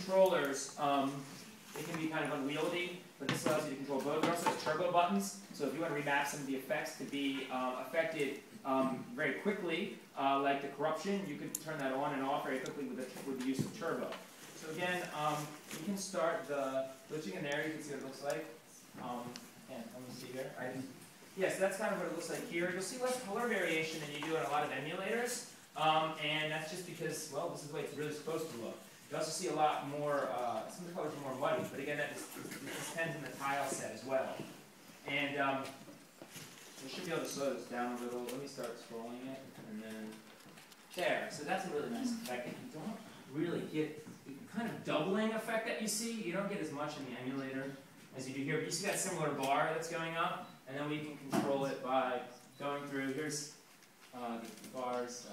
controllers, it can be kind of unwieldy, but this allows you to control both. It also has turbo buttons, so if you want to remap some of the effects to be affected very quickly, like the corruption, you can turn that on and off very quickly with the use of turbo. So again, you can start the glitching in there. You can see what it looks like. And let me see here. Yes, that's kind of what it looks like here. You'll see less color variation than you do in a lot of emulators, and that's just because, well, this is the way it's really supposed to look. You also see a lot more, some of the colors are more muddy, but again, that depends on the tile set as well. And we should be able to slow this down a little. Let me start scrolling it, and then there. So that's a really nice effect. You don't really get the kind of doubling effect that you see. You don't get as much in the emulator as you do here, but you see that similar bar that's going up, and then we can control it by going through. Here's the bars.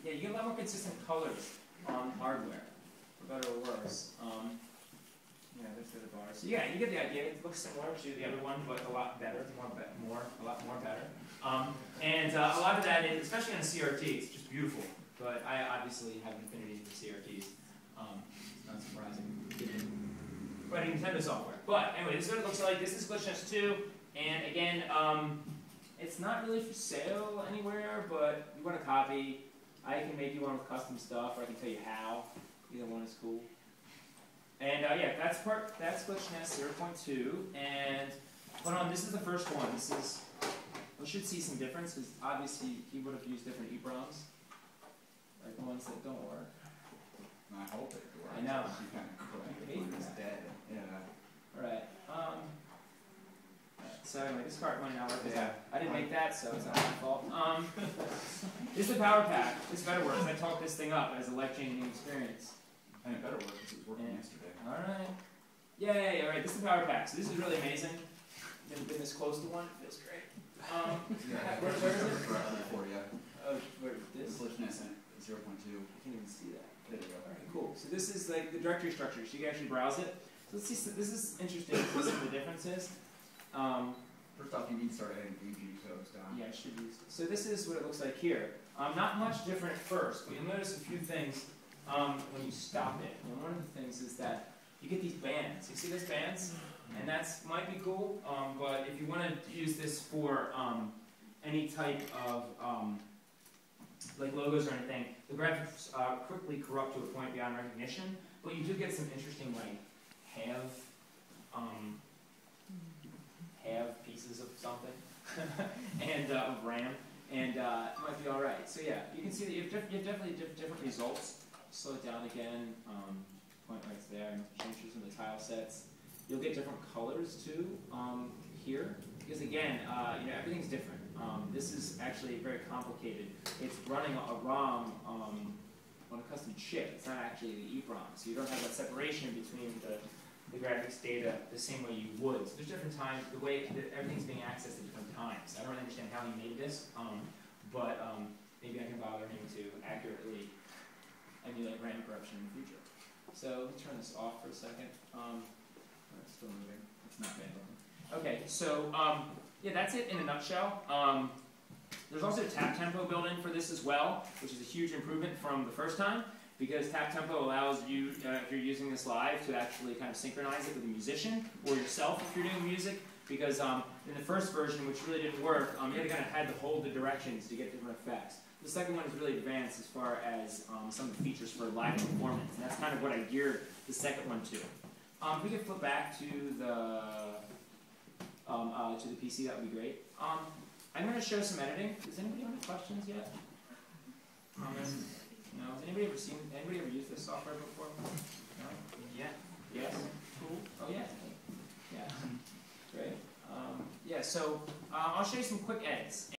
Yeah, you get a lot more consistent colors on hardware, for better or worse. Yeah, there's the other bars. So yeah, you get the idea. It looks similar to the other one, but a lot better, a lot more better. And a lot of that is, especially on a CRT, it's just beautiful. But I obviously have an affinity for CRTs. It's not surprising. Writing Nintendo software. But anyway, this is what it looks like. This is GLitchNES 2. And again, it's not really for sale anywhere, but you want a copy, I can make you one with custom stuff, or I can tell you how. Either one is cool. And yeah, that's GLitchNES 0.2. And hold on, this is the first one. This is, we should see some difference, because obviously he would have used different EEPROMs, like the ones that don't work. I hope it works. I know. It's dead. Yeah. Alright. So anyway, this card might not work. Yeah. I didn't make that, so it's not my fault. This is the power pack. This better work. I talked this thing up as a life-changing experience. And it better work because it was working yesterday. Alright. Yay, alright, this is the power pack. So this is really amazing. Never been this close to one. It feels great. Where is it? For you. Oh, where this? GLitchNES 0.2. I can't even see that. There you go. Alright, cool. So this is like the directory structure. So you can actually browse it. So let's see. So this is interesting. Let's see what the difference is. First off, you need to start adding VG codes down. Yeah, I should use it. So this is what it looks like here. Not much different at first, but you'll notice a few things when you stop it. And one of the things is that you get these bands. You see these bands? And that's might be cool, but if you want to use this for any type of like logos or anything, the graphics quickly corrupt to a point beyond recognition, but you do get some interesting like have pieces of something and of RAM, and it might be all right. So yeah, you can see that you have definitely different results. Slow it down again. Point right there. Change some of the tile sets. You'll get different colors too here, because again, you know, everything's different. This is actually very complicated. It's running a ROM on a custom chip. It's not actually the EEPROM, so you don't have that separation between the graphics data the same way you would. So there's different times, the way that everything's being accessed at different times. I don't really understand how he made this, but maybe I can bother him to accurately emulate RAM corruption in the future. So let me turn this off for a second. It's still moving. It's not bad looking. Okay, so yeah, that's it in a nutshell. There's also tap tempo built in for this as well, which is a huge improvement from the first time, because tap tempo allows you, if you're using this live, to actually kind of synchronize it with a musician or yourself if you're doing music. Because in the first version, which really didn't work, you had to kind of had to hold the directions to get different effects. The second one is really advanced as far as some of the features for live performance, and that's kind of what I geared the second one to. If we could flip back to the PC, that would be great. I'm going to show some editing. Does anybody have any questions yet? Comments? No. Has anybody ever used this software before? No? Yeah. Yes. Cool. Oh yeah. Yeah. Great. Yeah. So I'll show you some quick edits.